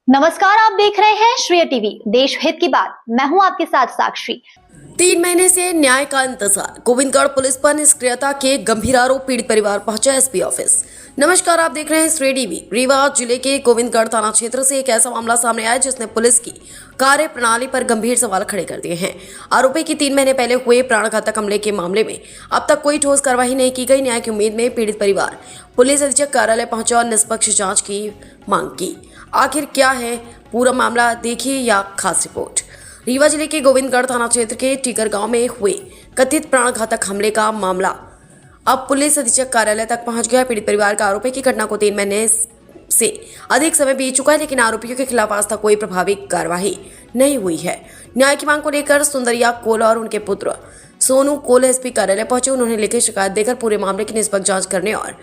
नमस्कार, आप देख रहे हैं श्रेय टीवी, देश हित की बात। मैं हूं आपके साथ साक्षी। 3 महीने से न्याय का इंतजार। गोविंदगढ़ पुलिस पर निष्क्रियता के गंभीर आरोप, पीड़ित परिवार पहुंचा एसपी ऑफिस। नमस्कार, आप देख रहे हैं श्रेय टीवी। रीवा जिले के गोविंदगढ़ थाना क्षेत्र से एक ऐसा मामला सामने आया जिसने पुलिस की कार्य प्रणाली पर गंभीर सवाल खड़े कर दिए हैं। आरोपी की 3 महीने पहले हुए प्राणघातक हमले के मामले में अब तक कोई ठोस कार्रवाई नहीं की गई। न्याय की उम्मीद में पीड़ित परिवार पुलिस अधीक्षक कार्यालय पहुंचा और निष्पक्ष जांच की मांग की। आखिर क्या है पूरा मामला, देखिए या खास रिपोर्ट। रीवा जिले के गोविंदगढ़ थाना क्षेत्र के टीकर गांव में हुए कथित प्राणघातक हमले का मामला अब पुलिस अधीक्षक कार्यालय तक पहुंच गया। पीड़ित परिवार का आरोप है कि घटना को 3 महीने से अधिक समय बीत चुका है, लेकिन आरोपियों के खिलाफ आज तक कोई प्रभावी कार्रवाई नहीं हुई है। न्याय की मांग को लेकर सुंदरिया कोल और उनके पुत्र सोनू कोल एसपी कार्यालय पहुंचे। उन्होंने लिखित शिकायत देकर पूरे मामले की निष्पक्ष जांच करने और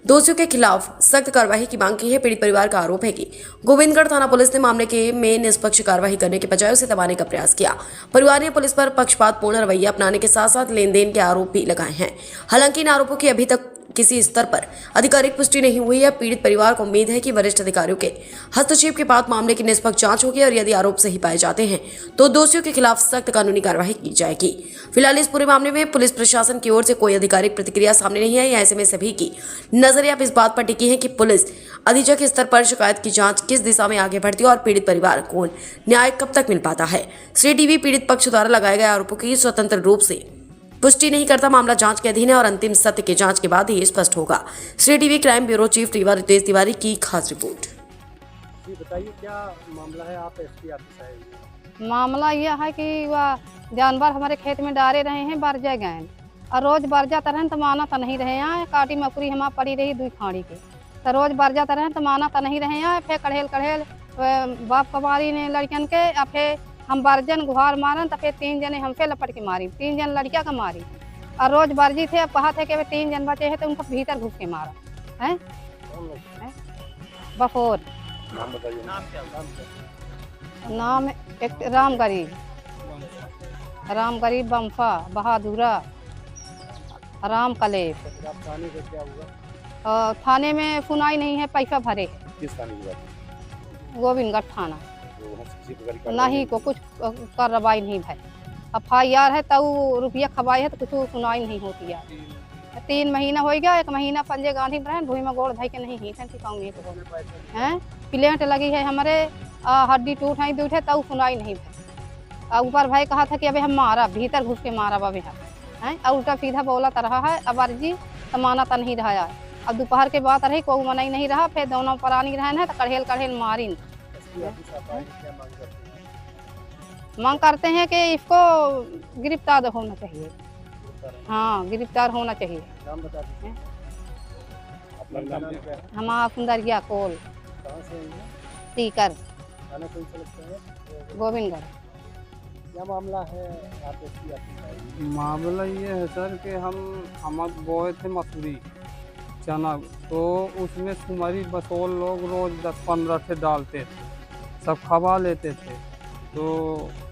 दोषियों के खिलाफ सख्त कार्रवाई की मांग की है। पीड़ित परिवार का आरोप है कि गोविंदगढ़ थाना पुलिस ने मामले के में निष्पक्ष कार्रवाई करने के बजाय उसे दबाने का प्रयास किया। परिवार ने पुलिस पर पक्षपातपूर्ण रवैया अपनाने के साथ साथ लेन देन के आरोप भी लगाए हैं। हालांकि इन आरोपों की अभी तक किसी स्तर पर आधिकारिक पुष्टि नहीं हुई है। पीड़ित परिवार को उम्मीद है कि वरिष्ठ अधिकारियों के हस्तक्षेप के बाद मामले की निष्पक्ष जांच होगी और यदि आरोप सही पाए जाते हैं तो दोषियों के खिलाफ सख्त कानूनी कार्रवाई की जाएगी। फिलहाल इस पूरे मामले में पुलिस प्रशासन की ओर से कोई आधिकारिक प्रतिक्रिया सामने नहीं आई है। ऐसे में सभी की नजरें अब इस बात पर टिकी है कि पुलिस अधीक्षक स्तर पर शिकायत की जांच किस दिशा में आगे बढ़ती है और पीड़ित परिवार को न्याय कब तक मिल पाता है। श्रेय टीवी पीड़ित पक्ष द्वारा लगाए गए आरोपों की स्वतंत्र रूप से पुष्टि नहीं करता। मामला जांच के अधीन है और अंतिम सत्य की जांच के बाद ही स्पष्ट होगा। श्रेय TV crime bureau chief Rewa Ritesh Tiwari की खास रिपोर्ट। जी बताइए, क्या मामला है? आप एसपी ऑफिस आए हुए हैं। मामला यह है कि वह जानवर हमारे खेत में डाले रहे हैं, बरजा गए और रोज बरजा तरह तो माना तो नहीं रहे हैं। काटी मकुरी हमारा पड़ी रही दुई खाड़ी के, तो रोज बरजा तरह तो माना तो नहीं रहे हैं। फिर कढ़ेल कढ़ेल बाप कबारी ने लड़कियन के, और फिर हम बरजन गुहार मारन, तो फिर 3 जने हमसे लपट के मारी, 3 जन लड़किया का मारी। और रोज बरजी थे, अब कहा थे कि 3 जन बचे हैं तो उनको भीतर घुस के मारा है। बफोर नाम बताइए। नाम क्या? नाम एक राम गरीब बम्फा बहादुरा राम कलेप। फिर आप थाने से क्या हुआ? थाने में सुनाई नहीं है, पैसा भरे। किस थाने की बात? गोविंदगढ़ थाना तो वहाँ से किसी प्रकार की नहीं को कुछ कार्रवाई नहीं भाई। FIR है तो रुपया खबाई है तो कुछ सुनाई नहीं होती है। 3 महीना हो गया, 1 महीना पंजे गांधी बहन भूमि में गोड़ धाई के नहीं ही हैं। प्लेट लगी है हमारे, हड्डी टूट है दूठ है तो सुनाई नहीं भाई। ऊपर भाई कहा था कि अबे हम मारा, भीतर घुस के मारा बाबे हैं। उल्टा सीधा बोला तो रहा है। अब अर्जी तो माना तो नहीं रहा है। अब दोपहर के बाद रही कोई मना ही नहीं रहा। फिर दोनों परानी रहन है तो कढ़ेल कढ़ेल मारी। मांग करते हैं कि इसको गिरफ्तार होना चाहिए। हाँ, गिरफ्तार होना चाहिए। नाम बता दीजिए। अपना नाम क्या है? हमारा सुंदरिया कोल कहाँ से हैं? टीकर थाना कौन सा लगता है? गोविंदगढ़। क्या मामला है? आप एसपी ऑफिस आए हुए हैं। मामला ये है सर कि हम बोए थे मसूरी चना, तो उसमें सुमरी बसोल लोग रोज 10-15 थे डालते थे, सब खबा लेते थे। तो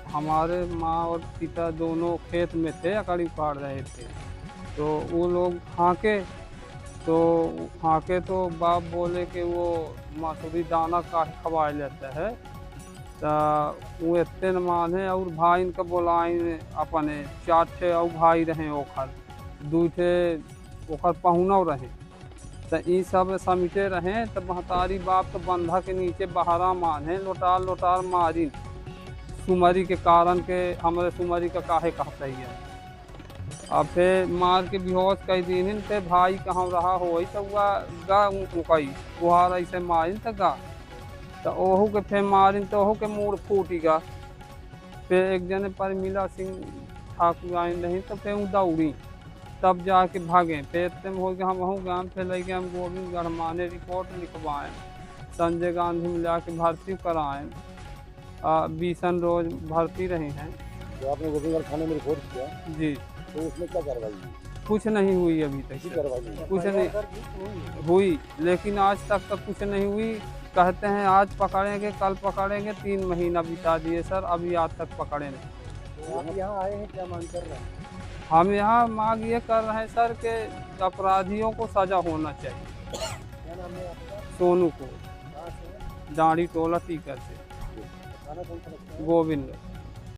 हमारे माँ और पिता दोनों खेत में थे, अकड़ी उखाड़ रहे थे। तो वो लोग हाँके तो बाप बोले कि वो मसूरी दाना काहे खबा लेता है। तो वो इतने न माने और भाई इनका बोलाए अपने 4 ठे और भाई रहे, ओखर 2 ठे ओखर पहुना रहे। तो ये सब समिटे रहे। तो महतारी बाप तो बंधा के नीचे बहरा माने लोटार लोटार मारी सुमरी के कारण के हमारे सुमरी का काहे कहता ही है। अब फिर मार के बेहोश कई दिन थे। भाई कहाँ रहा हो तो गा कई गुहार ऐसे मारिन तो गा, तो ओहू के फिर मारिन तो ओहू के मूड फूटी गा। फिर एक जने परमिला सिंह ठाकुर आए नहीं तो फिर दौड़ी, तब जाके भागे। फिर इतने हो गया हम वहाँ गाँव फिर लगे हम गोविंदगढ़ माने रिपोर्ट लिखवाएँ, संजय गांधी मिला के भर्ती कराएँ। 20 रोज भर्ती रहे हैं। जो आपने गोविंदगढ़ थाने में रिपोर्ट किया जी, तो उसमें क्या कार्रवाई हुई? कुछ नहीं हुई अभी तक। कार्रवाई नहीं कुछ नहीं हुई, लेकिन आज तक कुछ नहीं हुई। कहते हैं आज पकड़ेंगे, कल पकड़ेंगे, 3 महीना बिता दिए सर, अभी आज तक पकड़े नहीं। तो आप यहाँ आए हैं, क्या मांग कर रहे हैं? हम यहाँ मांग ये कर रहे हैं सर कि अपराधियों को सजा होना चाहिए। क्या नाम है आपका? सोनू को, कहाँ से? डांडी टोला टीकर से थाना कौन सा लगता है? गोविंद